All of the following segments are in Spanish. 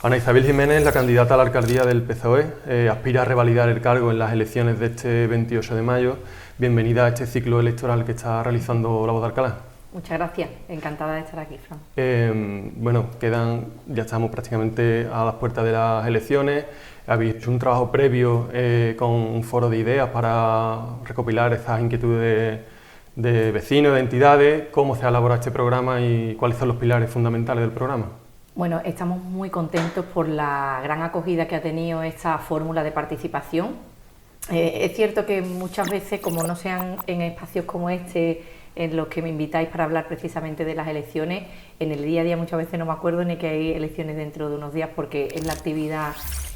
Ana Isabel Jiménez, la candidata a la alcaldía del PSOE, aspira a revalidar el cargo en las elecciones de este 28 de mayo. Bienvenida a este ciclo electoral que está realizando La Voz de Alcalá. Muchas gracias, encantada de estar aquí, Fran. Bueno, ya estamos prácticamente a las puertas de las elecciones. Habéis hecho un trabajo previo con un foro de ideas para recopilar esas inquietudes de vecinos, de entidades. ¿Cómo se ha elaborado este programa y cuáles son los pilares fundamentales del programa? Bueno, estamos muy contentos por la gran acogida que ha tenido esta fórmula de participación. Es cierto que muchas veces, como no sean en espacios como este, en los que me invitáis para hablar precisamente de las elecciones, en el día a día muchas veces no me acuerdo ni que hay elecciones dentro de unos días, porque es la actividad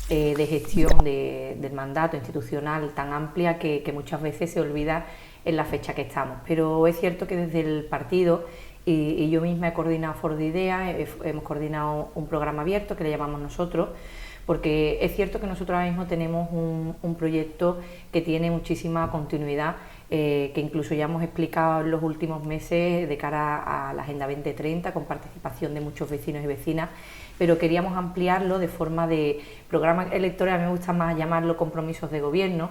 de gestión del mandato institucional tan amplia que muchas veces se olvida en la fecha que estamos. Pero es cierto que desde el partido y yo misma he coordinado foro de ideas, hemos coordinado un programa abierto que le llamamos nosotros, porque es cierto que nosotros ahora mismo tenemos un proyecto que tiene muchísima continuidad, que incluso ya hemos explicado en los últimos meses de cara a la Agenda 2030, con participación de muchos vecinos y vecinas, pero queríamos ampliarlo de forma de programa electoral. A mí me gusta más llamarlo compromisos de gobierno,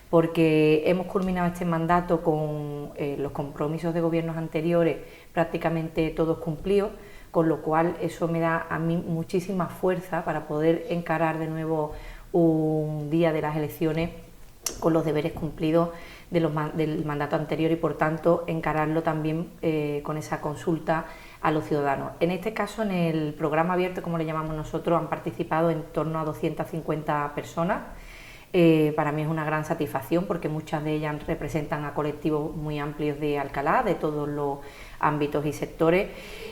porque hemos culminado este mandato con los compromisos de gobiernos anteriores prácticamente todos cumplidos, con lo cual eso me da a mí muchísima fuerza para poder encarar de nuevo un día de las elecciones con los deberes cumplidos del mandato anterior y, por tanto, encararlo también con esa consulta a los ciudadanos. En este caso, en el programa abierto, como le llamamos nosotros, han participado en torno a 250 personas. Para mí es una gran satisfacción, porque muchas de ellas representan a colectivos muy amplios de Alcalá, de todos los ámbitos y sectores,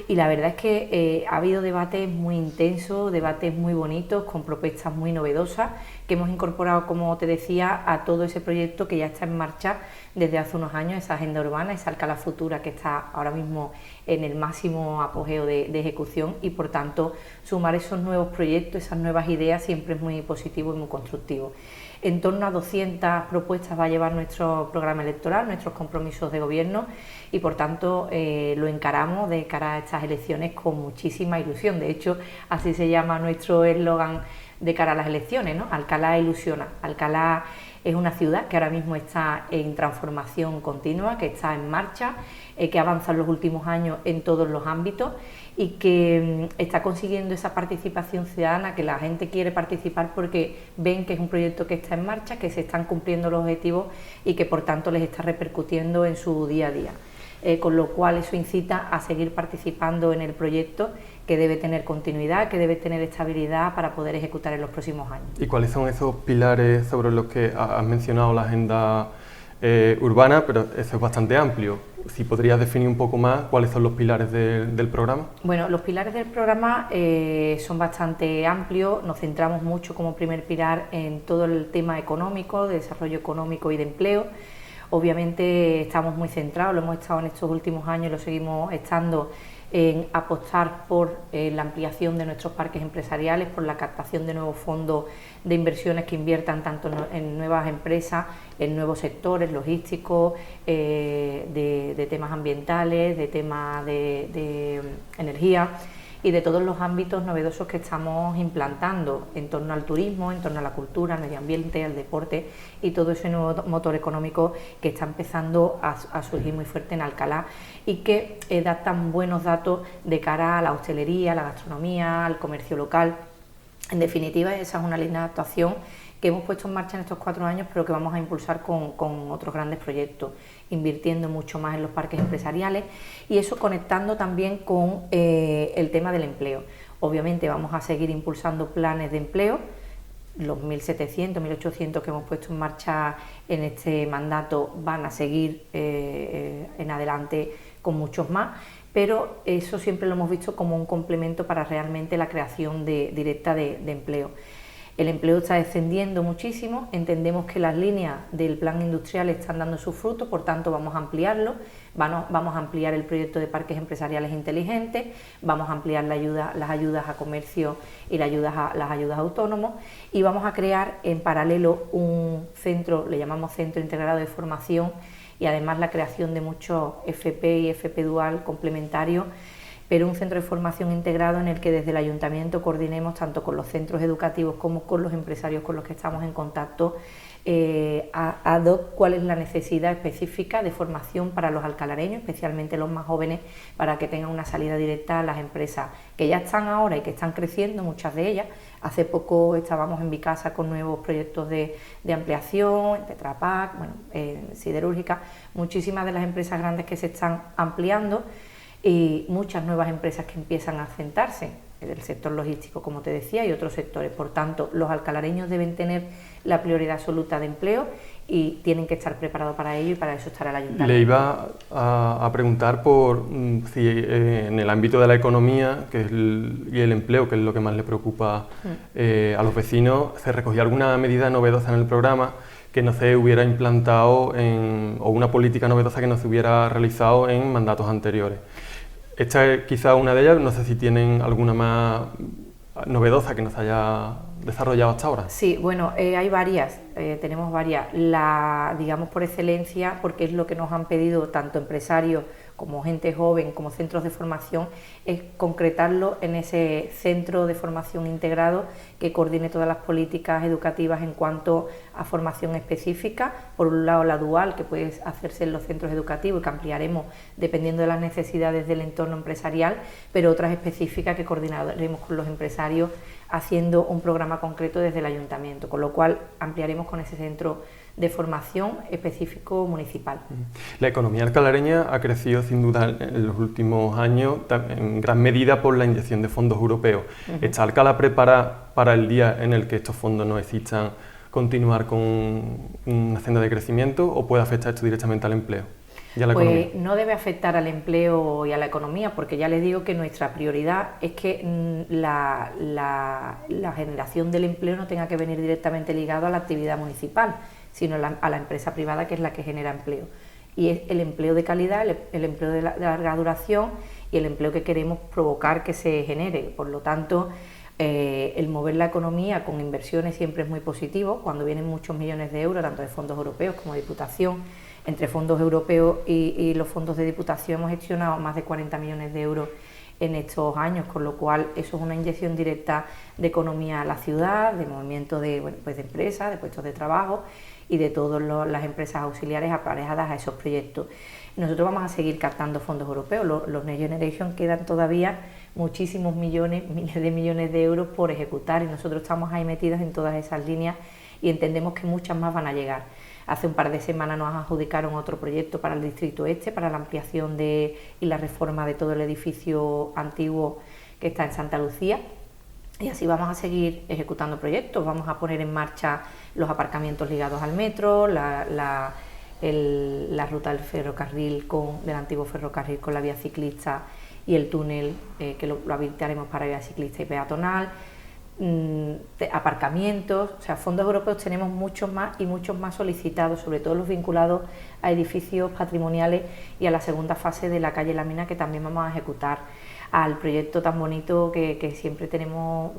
y la verdad es que ha habido debates muy intensos, debates muy bonitos, con propuestas muy novedosas que hemos incorporado, como te decía, a todo ese proyecto que ya está en marcha desde hace unos años, esa agenda urbana, esa Alcalá Futura, que está ahora mismo en el máximo apogeo de ejecución, y por tanto sumar esos nuevos proyectos, esas nuevas ideas, siempre es muy positivo y muy constructivo. En torno a 200 propuestas va a llevar nuestro programa electoral, nuestros compromisos de gobierno, y por tanto lo encaramos de cara a estas elecciones con muchísima ilusión. De hecho, así se llama nuestro eslogan de cara a las elecciones, ¿no? Alcalá ilusiona. Alcalá es una ciudad que ahora mismo está en transformación continua, que está en marcha, que avanza en los últimos años en todos los ámbitos y que está consiguiendo esa participación ciudadana, que la gente quiere participar porque ven que es un proyecto que está en marcha, que se están cumpliendo los objetivos y que por tanto les está repercutiendo en su día a día. Con lo cual eso incita a seguir participando en el proyecto, que debe tener continuidad, que debe tener estabilidad para poder ejecutar en los próximos años. ¿Y cuáles son esos pilares sobre los que has mencionado la agenda urbana? Pero eso es bastante amplio. Si podrías definir un poco más cuáles son los pilares del programa. Bueno, los pilares del programa son bastante amplios. Nos centramos mucho como primer pilar en todo el tema económico, de desarrollo económico y de empleo. Obviamente estamos muy centrados, lo hemos estado en estos últimos años y lo seguimos estando, en apostar por la ampliación de nuestros parques empresariales, por la captación de nuevos fondos de inversiones que inviertan tanto en nuevas empresas, en nuevos sectores logísticos, de temas ambientales, de temas de energía y de todos los ámbitos novedosos que estamos implantando en torno al turismo, en torno a la cultura, al medio ambiente, al deporte y todo ese nuevo motor económico que está empezando a surgir muy fuerte en Alcalá y que da tan buenos datos de cara a la hostelería, a la gastronomía, al comercio local. En definitiva, esa es una línea de actuación que hemos puesto en marcha en estos 4 años, pero que vamos a impulsar con otros grandes proyectos, invirtiendo mucho más en los parques empresariales y eso conectando también con el tema del empleo. Obviamente vamos a seguir impulsando planes de empleo, los 1.700, 1.800 que hemos puesto en marcha en este mandato van a seguir en adelante con muchos más, pero eso siempre lo hemos visto como un complemento para realmente la creación directa de empleo. El empleo está descendiendo muchísimo, entendemos que las líneas del plan industrial están dando sus frutos, por tanto vamos a ampliarlo, vamos a ampliar el proyecto de parques empresariales inteligentes, vamos a ampliar las ayudas a comercio y las ayudas a autónomos y vamos a crear en paralelo un centro, le llamamos Centro Integrado de Formación y además la creación de muchos FP y FP dual complementarios, pero un centro de formación integrado en el que desde el ayuntamiento coordinemos tanto con los centros educativos como con los empresarios con los que estamos en contacto ad hoc cuál es la necesidad específica de formación para los alcalareños, especialmente los más jóvenes, para que tengan una salida directa a las empresas que ya están ahora y que están creciendo, muchas de ellas. Hace poco estábamos en Vicasa con nuevos proyectos de ampliación, en Tetra Pak, bueno, siderúrgica, muchísimas de las empresas grandes que se están ampliando y muchas nuevas empresas que empiezan a asentarse, el sector logístico, como te decía, y otros sectores. Por tanto, los alcalareños deben tener la prioridad absoluta de empleo y tienen que estar preparados para ello, y para eso estará el ayuntamiento. Le iba a preguntar por si en el ámbito de la economía y el empleo, que es lo que más le preocupa a los vecinos, se recogía alguna medida novedosa en el programa que no se hubiera implantado o una política novedosa que no se hubiera realizado en mandatos anteriores. Esta es quizá una de ellas, no sé si tienen alguna más novedosa que nos haya desarrollado hasta ahora. Sí, bueno, hay varias, tenemos varias. La, digamos, por excelencia, porque es lo que nos han pedido tanto empresarios como gente joven, como centros de formación, es concretarlo en ese centro de formación integrado que coordine todas las políticas educativas en cuanto a formación específica. Por un lado, la dual, que puede hacerse en los centros educativos y que ampliaremos dependiendo de las necesidades del entorno empresarial, pero otras específicas que coordinaremos con los empresarios haciendo un programa concreto desde el ayuntamiento, con lo cual ampliaremos con ese centro de formación específico municipal. La economía alcalareña ha crecido sin duda en los últimos años en gran medida por la inyección de fondos europeos. ¿Está Alcalá preparada para el día en el que estos fondos no existan continuar con una senda de crecimiento o puede afectar esto directamente al empleo y a la economía? Pues no debe afectar al empleo y a la economía, porque ya les digo que nuestra prioridad es que la generación del empleo no tenga que venir directamente ligado a la actividad municipal, sino a la empresa privada, que es la que genera empleo. Y es el empleo de calidad, el empleo de larga duración y el empleo que queremos provocar que se genere. Por lo tanto, el mover la economía con inversiones siempre es muy positivo. Cuando vienen muchos millones de euros, tanto de fondos europeos como de Diputación, entre fondos europeos y los fondos de Diputación hemos gestionado más de 40 millones de euros en estos años, con lo cual eso es una inyección directa de economía a la ciudad, de movimiento de empresas, de puestos de trabajo y de todas las empresas auxiliares aparejadas a esos proyectos. Nosotros vamos a seguir captando fondos europeos. Los Next Generation quedan todavía muchísimos miles de millones de euros por ejecutar y nosotros estamos ahí metidos en todas esas líneas y entendemos que muchas más van a llegar. Hace un par de semanas nos adjudicaron otro proyecto para el Distrito Este, para la ampliación y la reforma de todo el edificio antiguo que está en Santa Lucía. Y así vamos a seguir ejecutando proyectos. Vamos a poner en marcha los aparcamientos ligados al metro, la ruta del ferrocarril del antiguo ferrocarril con la vía ciclista y el túnel que lo habilitaremos para vía ciclista y peatonal. Aparcamientos, o sea, fondos europeos tenemos muchos más y muchos más solicitados, sobre todo los vinculados a edificios patrimoniales y a la segunda fase de la calle La Mina, que también vamos a ejecutar, al proyecto tan bonito que siempre tenemos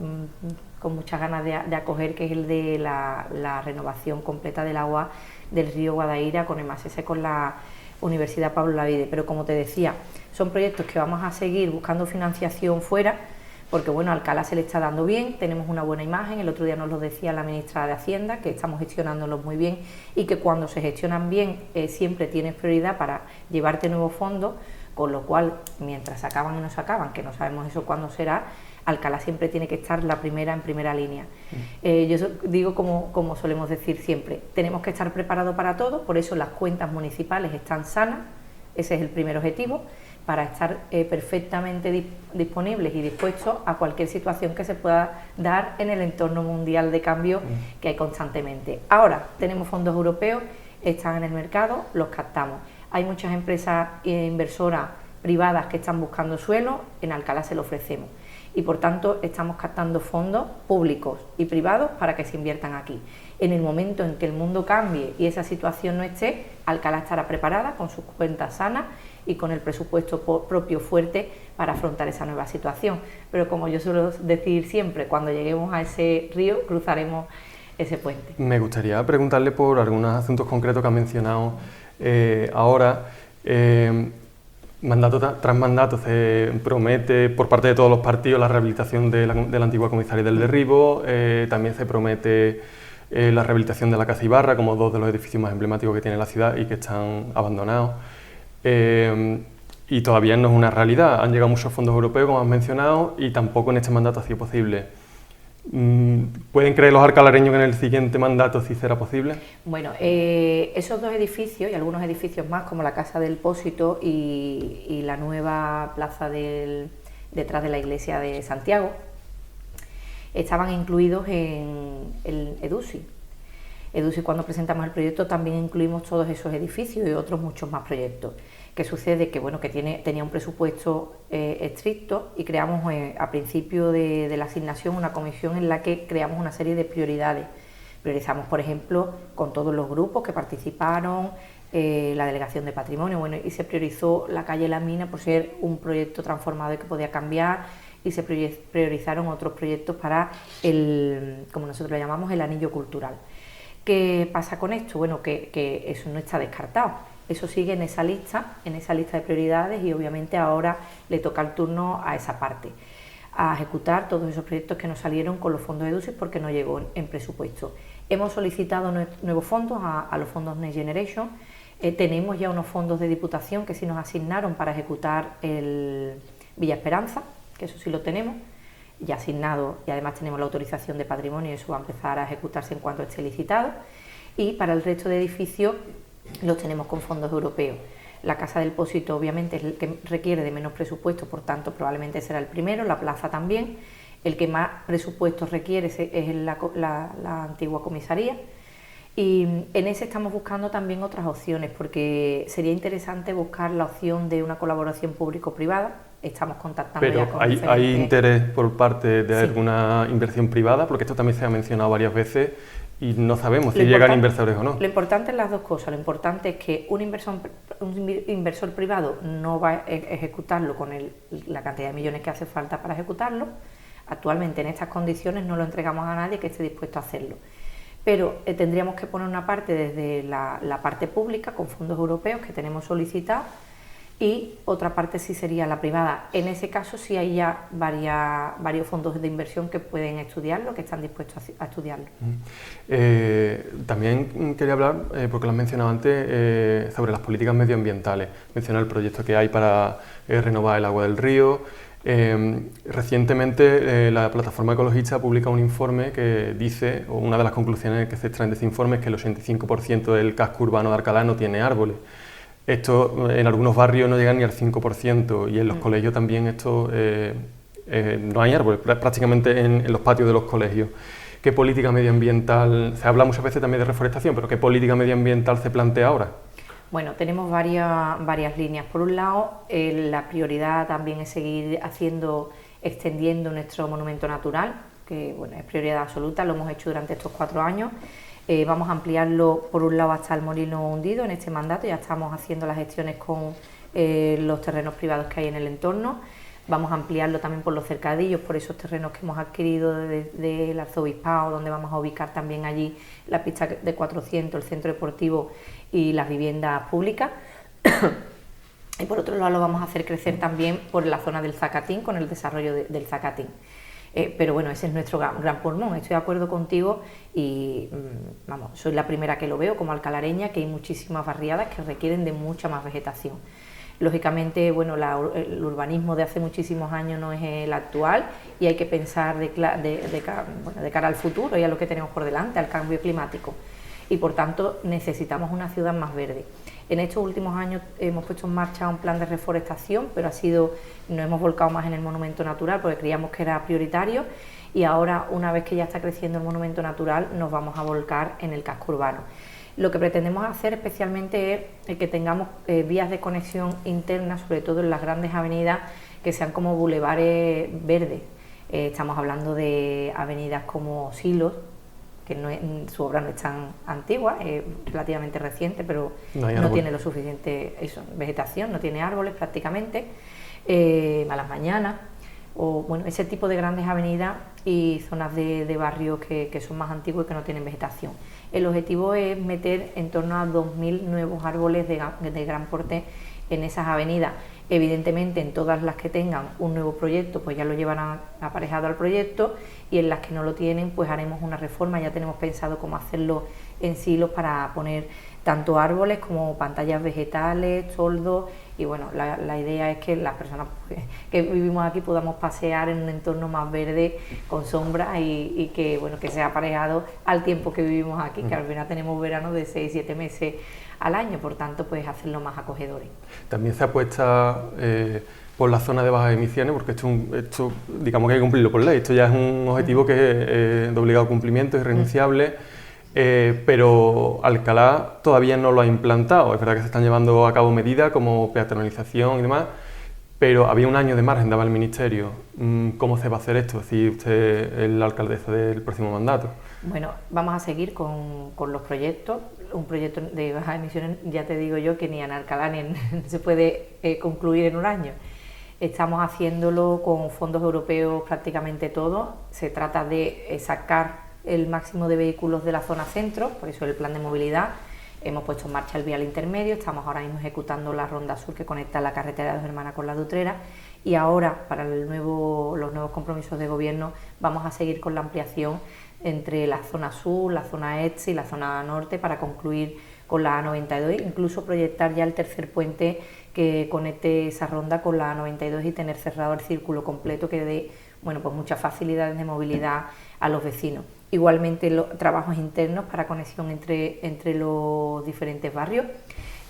con muchas ganas de acoger, que es el de la renovación completa del agua del río Guadaíra con EMASESE, con la Universidad Pablo Olavide. Pero como te decía, son proyectos que vamos a seguir buscando financiación fuera, porque bueno, a Alcalá se le está dando bien, tenemos una buena imagen. El otro día nos lo decía la ministra de Hacienda, que estamos gestionándolos muy bien y que cuando se gestionan bien siempre tienes prioridad para llevarte nuevos fondos, con lo cual, mientras se acaban y no se acaban, que no sabemos eso cuándo será, Alcalá siempre tiene que estar en primera línea. Yo digo, como solemos decir siempre, tenemos que estar preparados para todo, por eso las cuentas municipales están sanas, ese es el primer objetivo, para estar perfectamente disponibles y dispuestos a cualquier situación que se pueda dar en el entorno mundial de cambio que hay constantemente. Ahora tenemos fondos europeos, están en el mercado, los captamos. Hay muchas empresas inversoras privadas que están buscando suelo, en Alcalá se lo ofrecemos. Y por tanto estamos captando fondos públicos y privados para que se inviertan aquí. En el momento en que el mundo cambie y esa situación no esté, Alcalá estará preparada con sus cuentas sanas y con el presupuesto propio fuerte para afrontar esa nueva situación. Pero como yo suelo decir siempre, cuando lleguemos a ese río cruzaremos ese puente. Me gustaría preguntarle por algunos asuntos concretos que ha mencionado ahora, mandato tras mandato se promete por parte de todos los partidos la rehabilitación de la antigua comisaría del Derribo, también se promete la rehabilitación de la Casa Ibarra, como dos de los edificios más emblemáticos que tiene la ciudad y que están abandonados. Y todavía no es una realidad. Han llegado muchos fondos europeos, como has mencionado, y tampoco en este mandato ha sido posible. ¿Pueden creer los alcalareños que en el siguiente mandato sí será posible? Bueno, esos dos edificios y algunos edificios más, como la Casa del Pósito y la nueva plaza detrás de la iglesia de Santiago, estaban incluidos en el EDUSI. EDUSI, cuando presentamos el proyecto, también incluimos todos esos edificios y otros muchos más proyectos. ¿Qué sucede? Que, bueno, que tenía un presupuesto estricto y creamos a principio de la asignación una comisión en la que creamos una serie de prioridades. Priorizamos, por ejemplo, con todos los grupos que participaron, la Delegación de Patrimonio, bueno, y se priorizó la calle La Mina por ser un proyecto transformado y que podía cambiar, y se priorizaron otros proyectos para como nosotros lo llamamos, el anillo cultural. ¿Qué pasa con esto? Bueno, que eso no está descartado. Eso sigue en esa lista de prioridades, y obviamente ahora le toca el turno a esa parte, a ejecutar todos esos proyectos que no salieron con los fondos de EDUSI porque no llegó en presupuesto. Hemos solicitado nuevos fondos a los fondos Next Generation. Tenemos ya unos fondos de Diputación que sí nos asignaron para ejecutar el Villa Esperanza, que eso sí lo tenemos ya asignado, y además tenemos la autorización de patrimonio, y eso va a empezar a ejecutarse en cuanto esté licitado. Y para el resto de edificios los tenemos con fondos europeos. La Casa del Pósito obviamente es el que requiere de menos presupuesto, por tanto probablemente será el primero, la plaza también. El que más presupuestos requiere es la antigua comisaría, y en ese estamos buscando también otras opciones, porque sería interesante buscar la opción de una colaboración público-privada. Estamos contactando ya con diferentes... ¿Hay interés por parte de alguna inversión privada? Porque esto también se ha mencionado varias veces y no sabemos si llegan inversores o no. Lo importante es las dos cosas. Lo importante es que un inversor privado no va a ejecutarlo con la cantidad de millones que hace falta para ejecutarlo. Actualmente en estas condiciones no lo entregamos a nadie que esté dispuesto a hacerlo. Pero tendríamos que poner una parte desde la parte pública con fondos europeos que tenemos solicitados, y otra parte sí sería la privada. En ese caso sí hay ya varios fondos de inversión que pueden estudiarlo, que están dispuestos a estudiarlo. También quería hablar, porque lo has mencionado antes, sobre las políticas medioambientales. Menciona el proyecto que hay para renovar el agua del río. Recientemente la plataforma ecologista ha publicado un informe que dice, o una de las conclusiones que se extraen de ese informe, es que el 85% del casco urbano de Alcalá no tiene árboles. Esto en algunos barrios no llega ni al 5%, y en los colegios también esto no hay árboles, prácticamente en los patios de los colegios. ¿Qué política medioambiental? Se habla muchas veces también de reforestación, pero ¿qué política medioambiental se plantea ahora? Bueno, tenemos varias líneas. Por un lado, la prioridad también es seguir extendiendo nuestro monumento natural, que bueno, es prioridad absoluta, lo hemos hecho durante estos 4 años. Vamos a ampliarlo por un lado hasta el Molino Hundido en este mandato. Ya estamos haciendo las gestiones con los terrenos privados que hay en el entorno. Vamos a ampliarlo también por los cercadillos, por esos terrenos que hemos adquirido del Arzobispado, donde vamos a ubicar también allí la pista de 400, el centro deportivo y las viviendas públicas. Y por otro lado lo vamos a hacer crecer también por la zona del Zacatín, con el desarrollo del Zacatín. Pero bueno, ese es nuestro gran pulmón. Estoy de acuerdo contigo y vamos, soy la primera que lo veo como alcalareña, que hay muchísimas barriadas que requieren de mucha más vegetación. Lógicamente, bueno, el urbanismo de hace muchísimos años no es el actual, y hay que pensar de cara al futuro y a lo que tenemos por delante, al cambio climático, y por tanto necesitamos una ciudad más verde. En estos últimos años hemos puesto en marcha un plan de reforestación, pero nos hemos volcado más en el monumento natural porque creíamos que era prioritario, y ahora, una vez que ya está creciendo el monumento natural, nos vamos a volcar en el casco urbano. Lo que pretendemos hacer especialmente es que tengamos vías de conexión internas, sobre todo en las grandes avenidas, que sean como bulevares verdes. Estamos hablando de avenidas como Silos, que su obra no es tan antigua, es relativamente reciente, pero no tiene lo suficiente vegetación, no tiene árboles prácticamente. A las mañanas, o bueno, ese tipo de grandes avenidas y zonas de barrios que son más antiguos y que no tienen vegetación. El objetivo es meter en torno a 2.000 nuevos árboles de gran porte en esas avenidas. Evidentemente, en todas las que tengan un nuevo proyecto, pues ya lo llevarán aparejado al proyecto, y en las que no lo tienen, pues haremos una reforma. Ya tenemos pensado cómo hacerlo en silos para poner tanto árboles como pantallas vegetales, toldos, y bueno, la idea es que las personas que vivimos aquí podamos pasear en un entorno más verde, con sombra, y que bueno, que sea aparejado al tiempo que vivimos aquí, que al final tenemos verano de 6-7 meses al año, por tanto, pues hacerlo más acogedores. También se apuesta por la zona de bajas emisiones, porque esto digamos que hay que cumplirlo por ley, esto ya es un objetivo que es de obligado cumplimiento, es irrenunciable, pero Alcalá todavía no lo ha implantado. Es verdad que se están llevando a cabo medidas como peatonalización y demás, pero había un año de margen, daba el Ministerio. ¿Cómo se va a hacer esto? Es decir, usted es la alcaldesa del próximo mandato. Bueno, vamos a seguir con los proyectos. Un proyecto de bajas emisiones, ya te digo yo, que ni en Alcalá ni se puede concluir en un año. Estamos haciéndolo con fondos europeos prácticamente todo. Se trata de sacar el máximo de vehículos de la zona centro, por eso el plan de movilidad. Hemos puesto en marcha el vial intermedio, estamos ahora mismo ejecutando la ronda sur que conecta la carretera de Dos Hermanas con la de Utrera, y ahora, para los nuevos compromisos de gobierno, vamos a seguir con la ampliación entre la zona sur, la zona este y la zona norte para concluir con la A92, incluso proyectar ya el tercer puente que conecte esa ronda con la A92 y tener cerrado el círculo completo, que dé pues muchas facilidades de movilidad a los vecinos. Igualmente los trabajos internos para conexión entre los diferentes barrios,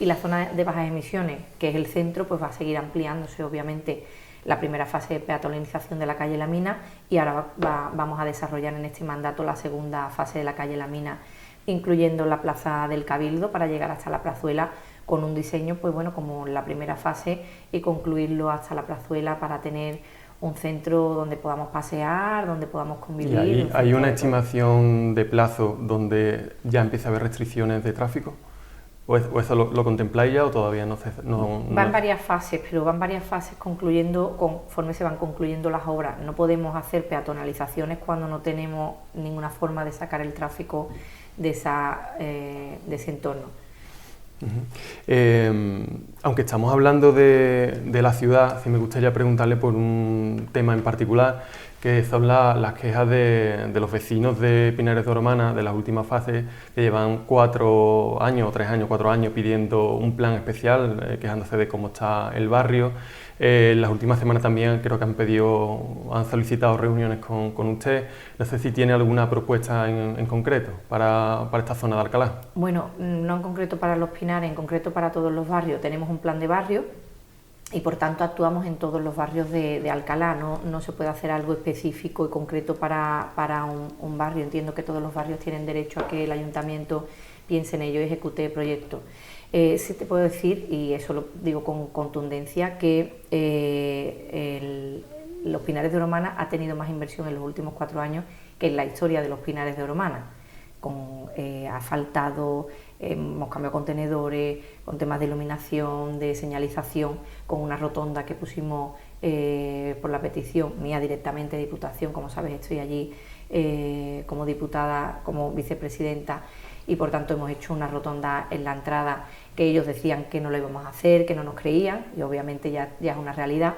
y la zona de bajas emisiones, que es el centro, pues va a seguir ampliándose obviamente la primera fase de peatonalización de la calle La Mina, y ahora vamos a desarrollar en este mandato la segunda fase de la calle La Mina, incluyendo la plaza del Cabildo para llegar hasta la plazuela, con un diseño pues bueno como la primera fase, y concluirlo hasta la plazuela para tener un centro donde podamos pasear, donde podamos convivir. ¿Y hay una estimación de plazo donde ya empieza a haber restricciones de tráfico? ¿O eso lo contempláis ya o todavía no? Van varias fases, pero van varias fases concluyendo conforme se van concluyendo las obras. No podemos hacer peatonalizaciones cuando no tenemos ninguna forma de sacar el tráfico de ese entorno. Aunque estamos hablando de la ciudad, sí me gustaría preguntarle por un tema en particular, que son las quejas de los vecinos de Pinares de Oromana, de las últimas fases, que llevan 4 años, 3 años, 4 años pidiendo un plan especial, quejándose de cómo está el barrio. Las últimas semanas también creo que han solicitado reuniones con usted. No sé si tiene alguna propuesta en concreto para esta zona de Alcalá. Bueno, no en concreto para los Pinares, en concreto para todos los barrios. Tenemos un plan de barrio y por tanto actuamos en todos los barrios de Alcalá. No se puede hacer algo específico y concreto para un barrio. Entiendo que todos los barrios tienen derecho a que el ayuntamiento piense en ello y ejecute proyectos. Sí te puedo decir, y eso lo digo con contundencia, que los Pinares de Oromana ha tenido más inversión en los últimos 4 años que en la historia de los Pinares de Oromana. Ha faltado, hemos cambiado contenedores, con temas de iluminación, de señalización, con una rotonda que pusimos por la petición mía directamente de Diputación. Como sabes, estoy allí como diputada, como vicepresidenta, y por tanto hemos hecho una rotonda en la entrada que ellos decían que no lo íbamos a hacer, que no nos creían, y obviamente ya es una realidad,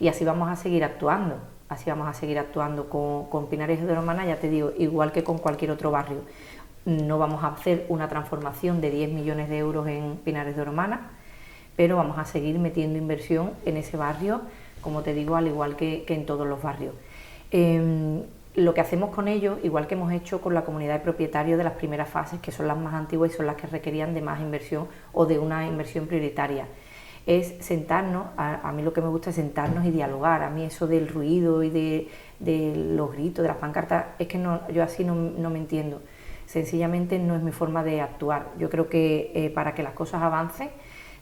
y así vamos a seguir actuando. Así vamos a seguir actuando con Pinares de Oromana, ya te digo, igual que con cualquier otro barrio. No vamos a hacer una transformación de 10 millones de euros en Pinares de Oromana, pero vamos a seguir metiendo inversión en ese barrio, como te digo, al igual que en todos los barrios. Lo que hacemos con ellos, igual que hemos hecho con la comunidad de propietarios de las primeras fases, que son las más antiguas y son las que requerían de más inversión o de una inversión prioritaria, es sentarnos. A mí lo que me gusta es sentarnos y dialogar. A mí eso del ruido y de los gritos, de las pancartas, es que yo así no me entiendo. Sencillamente no es mi forma de actuar. Yo creo que para que las cosas avancen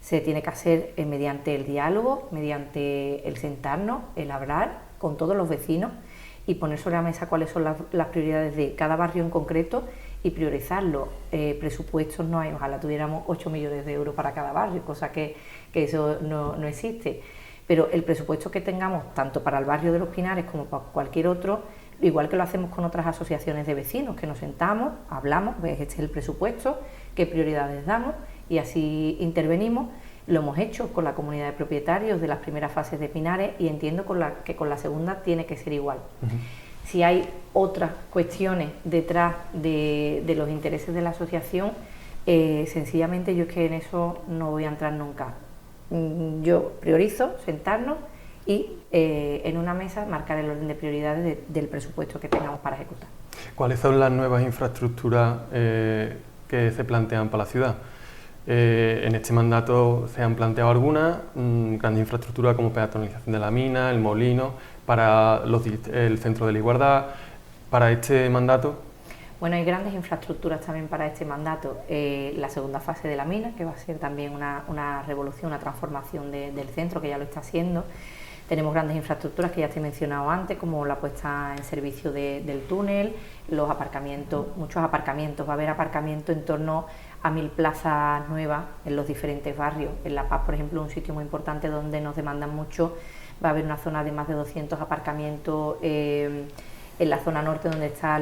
se tiene que hacer mediante el diálogo, mediante el sentarnos, el hablar con todos los vecinos y poner sobre la mesa cuáles son las prioridades de cada barrio en concreto y priorizarlo. Presupuestos no hay, ojalá tuviéramos 8 millones de euros para cada barrio, cosa que eso no existe, pero el presupuesto que tengamos, tanto para el barrio de Los Pinares como para cualquier otro, igual que lo hacemos con otras asociaciones de vecinos, que nos sentamos, hablamos, pues este es el presupuesto, qué prioridades damos y así intervenimos. Lo hemos hecho con la comunidad de propietarios de las primeras fases de Pinares y entiendo que con la segunda tiene que ser igual. Si hay otras cuestiones detrás de los intereses de la asociación, sencillamente yo es que en eso no voy a entrar nunca. Yo priorizo sentarnos y en una mesa marcar el orden de prioridades del presupuesto que tengamos para ejecutar. ¿Cuáles son las nuevas infraestructuras que se plantean para la ciudad? En este mandato se han planteado algunas, grandes infraestructuras como peatonalización de la mina, el molino, para el centro de la igualdad. Para este mandato, bueno, hay grandes infraestructuras también para este mandato. La segunda fase de la mina, que va a ser también una revolución, una transformación del centro, que ya lo está haciendo. Tenemos grandes infraestructuras que ya te he mencionado antes, como la puesta en servicio del túnel, los aparcamientos, muchos aparcamientos. Va a haber aparcamientos en torno a 1000 plazas nuevas en los diferentes barrios. En La Paz, por ejemplo, un sitio muy importante donde nos demandan mucho, va a haber una zona de más de 200 aparcamientos en la zona norte, donde está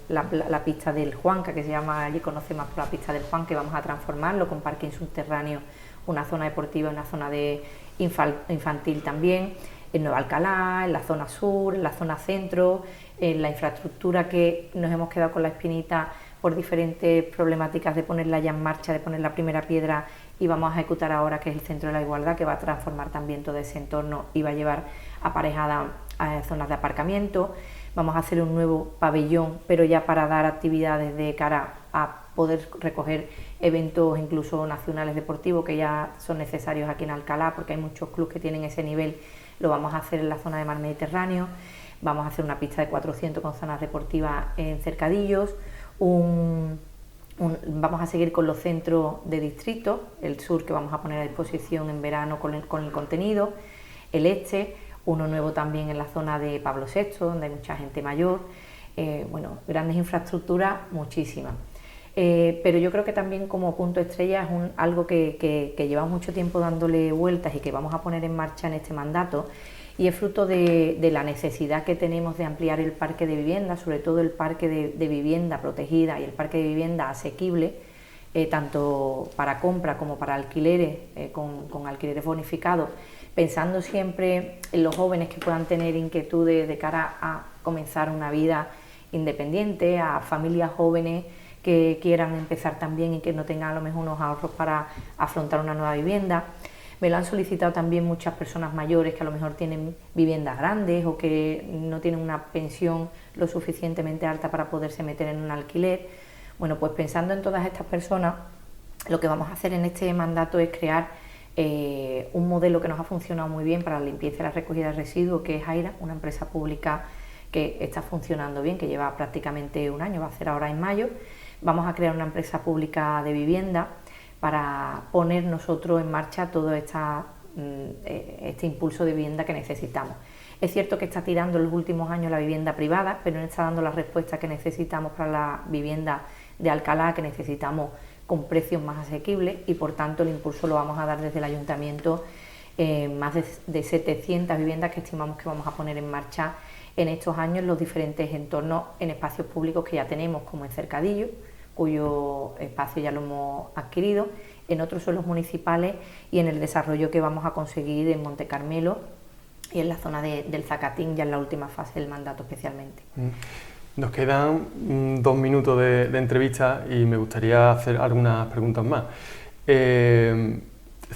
la pista del Juanca, que se llama, allí conoce más por la pista del Juan, que vamos a transformarlo con parking subterráneo, una zona deportiva, una zona de infantil también. En Nueva Alcalá, en la zona sur, en la zona centro, en la infraestructura que nos hemos quedado con la espinita por diferentes problemáticas de ponerla ya en marcha, de poner la primera piedra y vamos a ejecutar ahora, que es el Centro de la Igualdad, que va a transformar también todo ese entorno y va a llevar aparejada a zonas de aparcamiento. Vamos a hacer un nuevo pabellón, pero ya para dar actividades de cara a poder recoger eventos incluso nacionales deportivos que ya son necesarios aquí en Alcalá, porque hay muchos clubes que tienen ese nivel. Lo vamos a hacer en la zona de mar Mediterráneo, vamos a hacer una pista de 400 con zonas deportivas en Cercadillos, vamos a seguir con los centros de distrito, el sur que vamos a poner a disposición en verano con el contenido, el este, uno nuevo también en la zona de Pablo VI, donde hay mucha gente mayor, bueno, grandes infraestructuras, muchísimas. Pero yo creo que también como punto estrella es algo que llevamos mucho tiempo dándole vueltas y que vamos a poner en marcha en este mandato, y es fruto de la necesidad que tenemos de ampliar el parque de vivienda, sobre todo el parque de vivienda protegida y el parque de vivienda asequible, tanto para compra como para alquileres, con alquileres bonificados, pensando siempre en los jóvenes que puedan tener inquietudes de cara a comenzar una vida independiente, a familias jóvenes que quieran empezar también y que no tengan a lo mejor unos ahorros para afrontar una nueva vivienda. Me lo han solicitado también muchas personas mayores que a lo mejor tienen viviendas grandes o que no tienen una pensión lo suficientemente alta para poderse meter en un alquiler. Bueno, pues pensando en todas estas personas, lo que vamos a hacer en este mandato es crear un modelo que nos ha funcionado muy bien para la limpieza y la recogida de residuos, que es AIRA, una empresa pública que está funcionando bien, que lleva prácticamente un año, va a ser ahora en mayo. Vamos a crear una empresa pública de vivienda para poner nosotros en marcha todo este impulso de vivienda que necesitamos. Es cierto que está tirando en los últimos años la vivienda privada, pero no está dando la respuesta que necesitamos para la vivienda de Alcalá, que necesitamos con precios más asequibles, y por tanto el impulso lo vamos a dar desde el ayuntamiento, más de 700 viviendas que estimamos que vamos a poner en marcha en estos años en los diferentes entornos en espacios públicos que ya tenemos, como en Cercadillo, cuyo espacio ya lo hemos adquirido, en otros suelos municipales y en el desarrollo que vamos a conseguir en Monte Carmelo y en la zona del Zacatín, ya en la última fase del mandato especialmente. Nos quedan 2 minutos de entrevista y me gustaría hacer algunas preguntas más.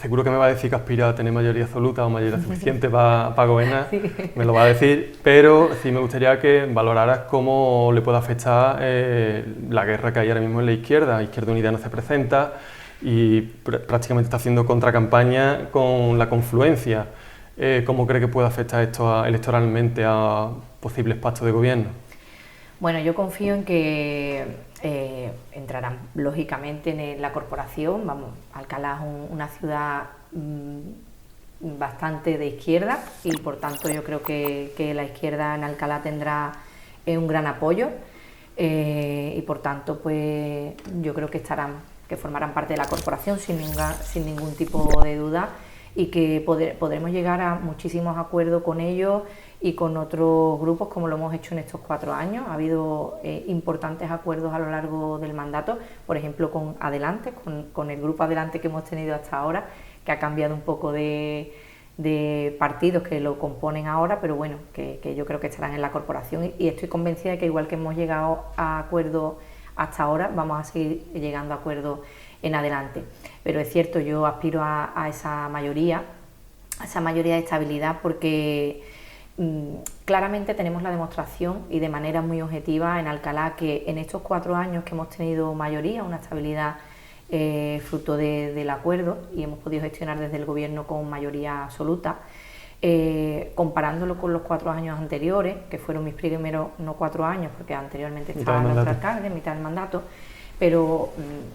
Seguro que me va a decir que aspira a tener mayoría absoluta o mayoría suficiente para gobernar, sí. Me lo va a decir, pero sí me gustaría que valoraras cómo le puede afectar la guerra que hay ahora mismo en la izquierda. Izquierda Unida no se presenta y prácticamente está haciendo contracampaña con la confluencia. ¿Cómo cree que puede afectar esto electoralmente a posibles pactos de gobierno? Bueno, yo confío en que entrarán lógicamente en la corporación. Vamos, Alcalá es una ciudad bastante de izquierda y por tanto yo creo que la izquierda en Alcalá tendrá un gran apoyo y por tanto pues yo creo que formarán parte de la corporación sin ningún tipo de duda. y que podremos llegar a muchísimos acuerdos con ellos y con otros grupos, como lo hemos hecho en estos 4 años. Ha habido importantes acuerdos a lo largo del mandato, por ejemplo con Adelante, con el grupo Adelante que hemos tenido hasta ahora, que ha cambiado un poco de partidos que lo componen ahora, pero bueno, que yo creo que estarán en la corporación, y estoy convencida de que igual que hemos llegado a acuerdos hasta ahora, vamos a seguir llegando a acuerdos en adelante. Pero es cierto, yo aspiro a esa mayoría de estabilidad, porque claramente tenemos la demostración y de manera muy objetiva en Alcalá que en estos 4 años que hemos tenido mayoría, una estabilidad fruto del acuerdo, y hemos podido gestionar desde el gobierno con mayoría absoluta, comparándolo con los 4 años anteriores, que fueron mis primeros, no 4 años, porque anteriormente estaba nuestro alcalde, mitad del mandato, pero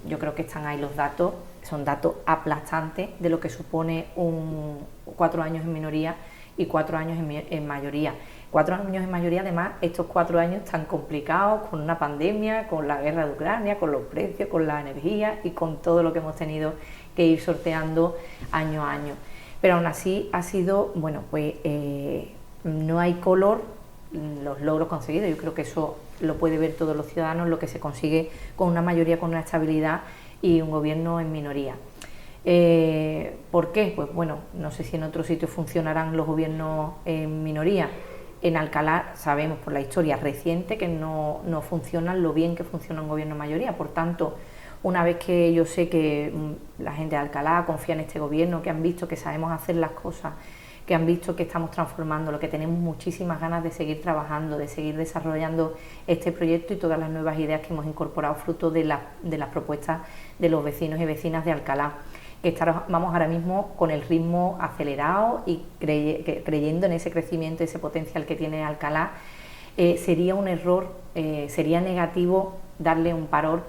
yo creo que están ahí los datos, son datos aplastantes de lo que supone 4 años en minoría y 4 años en mayoría. 4 años en mayoría, además, estos 4 años tan complicados, con una pandemia, con la guerra de Ucrania, con los precios, con la energía y con todo lo que hemos tenido que ir sorteando año a año. Pero aún así ha sido, bueno, pues no hay color los logros conseguidos. Yo creo que eso lo puede ver todos los ciudadanos, lo que se consigue con una mayoría, con una estabilidad y un gobierno en minoría. ¿Por qué? Pues bueno, no sé si en otros sitios funcionarán los gobiernos en minoría. En Alcalá sabemos por la historia reciente que no funcionan lo bien que funciona un gobierno en mayoría. Por tanto, una vez que yo sé que la gente de Alcalá confía en este gobierno, que han visto que sabemos hacer las cosas, que han visto que estamos transformando, lo que tenemos muchísimas ganas de seguir trabajando, de seguir desarrollando este proyecto y todas las nuevas ideas que hemos incorporado fruto de las propuestas de los vecinos y vecinas de Alcalá. Que vamos ahora mismo con el ritmo acelerado y creyendo en ese crecimiento, ese potencial que tiene Alcalá. Sería un error, sería negativo darle un parón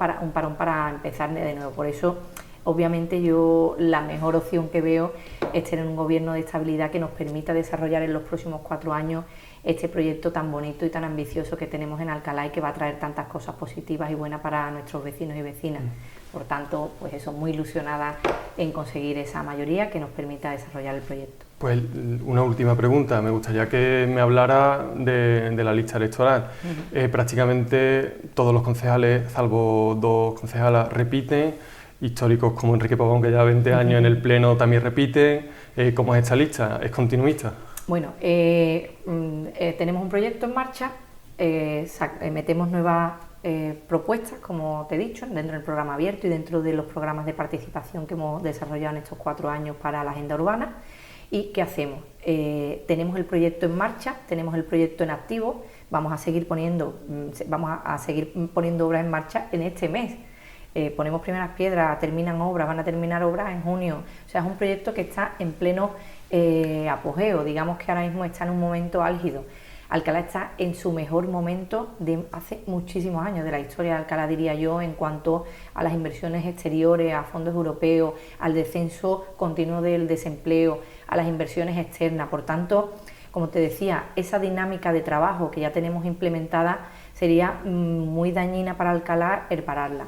para empezar de nuevo. Por eso, obviamente, yo la mejor opción que veo es tener un gobierno de estabilidad que nos permita desarrollar en los próximos 4 años este proyecto tan bonito y tan ambicioso que tenemos en Alcalá y que va a traer tantas cosas positivas y buenas para nuestros vecinos y vecinas. Por tanto, pues eso, muy ilusionada en conseguir esa mayoría que nos permita desarrollar el proyecto. Pues una última pregunta, me gustaría que me hablara de la lista electoral. Prácticamente todos los concejales, salvo 2 concejalas, repiten, históricos como Enrique Pavón, que lleva 20 años en el Pleno, también repiten. ¿Cómo es esta lista? ¿Es continuista? Bueno, tenemos un proyecto en marcha, metemos nuevas propuestas, como te he dicho, dentro del programa abierto y dentro de los programas de participación que hemos desarrollado en estos 4 años para la agenda urbana. ¿Y qué hacemos? Tenemos el proyecto en marcha, tenemos el proyecto en activo, vamos a seguir poniendo obras en marcha en este mes. Ponemos primeras piedras, terminan obras, van a terminar obras en junio. O sea, es un proyecto que está en pleno apogeo, digamos que ahora mismo está en un momento álgido. Alcalá está en su mejor momento de hace muchísimos años de la historia de Alcalá, diría yo, en cuanto a las inversiones exteriores, a fondos europeos, al descenso continuo del desempleo, a las inversiones externas. Por tanto, como te decía, esa dinámica de trabajo que ya tenemos implementada sería muy dañina para Alcalá el pararla.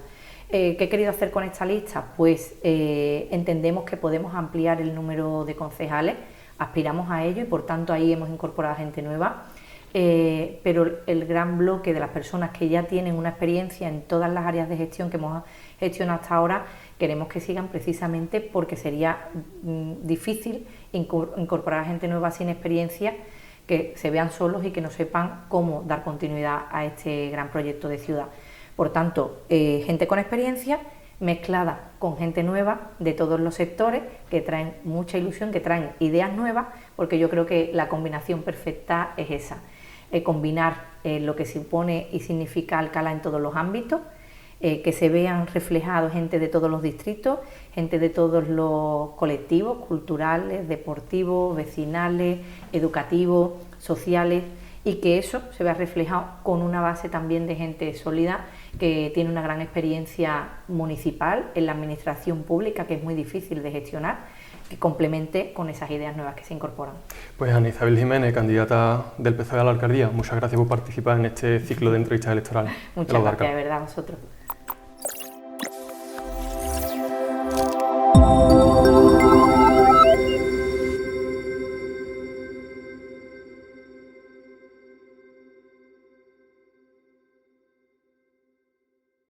¿Qué he querido hacer con esta lista? Pues entendemos que podemos ampliar el número de concejales, aspiramos a ello y por tanto ahí hemos incorporado gente nueva. Pero el gran bloque de las personas que ya tienen una experiencia en todas las áreas de gestión que hemos gestionado hasta ahora, queremos que sigan precisamente porque sería difícil incorporar a gente nueva sin experiencia, que se vean solos y que no sepan cómo dar continuidad a este gran proyecto de ciudad. Por tanto, gente con experiencia mezclada con gente nueva de todos los sectores que traen mucha ilusión, que traen ideas nuevas, porque yo creo que la combinación perfecta es esa. Combinar lo que supone y significa Alcalá en todos los ámbitos, que se vean reflejados gente de todos los distritos, gente de todos los colectivos, culturales, deportivos, vecinales, educativos, sociales, y que eso se vea reflejado con una base también de gente sólida que tiene una gran experiencia municipal en la administración pública, que es muy difícil de gestionar, que complemente con esas ideas nuevas que se incorporan. Pues Ana Isabel Jiménez, candidata del PSOE a la alcaldía, muchas gracias por participar en este ciclo de entrevistas electorales. Muchas gracias, de verdad, a vosotros.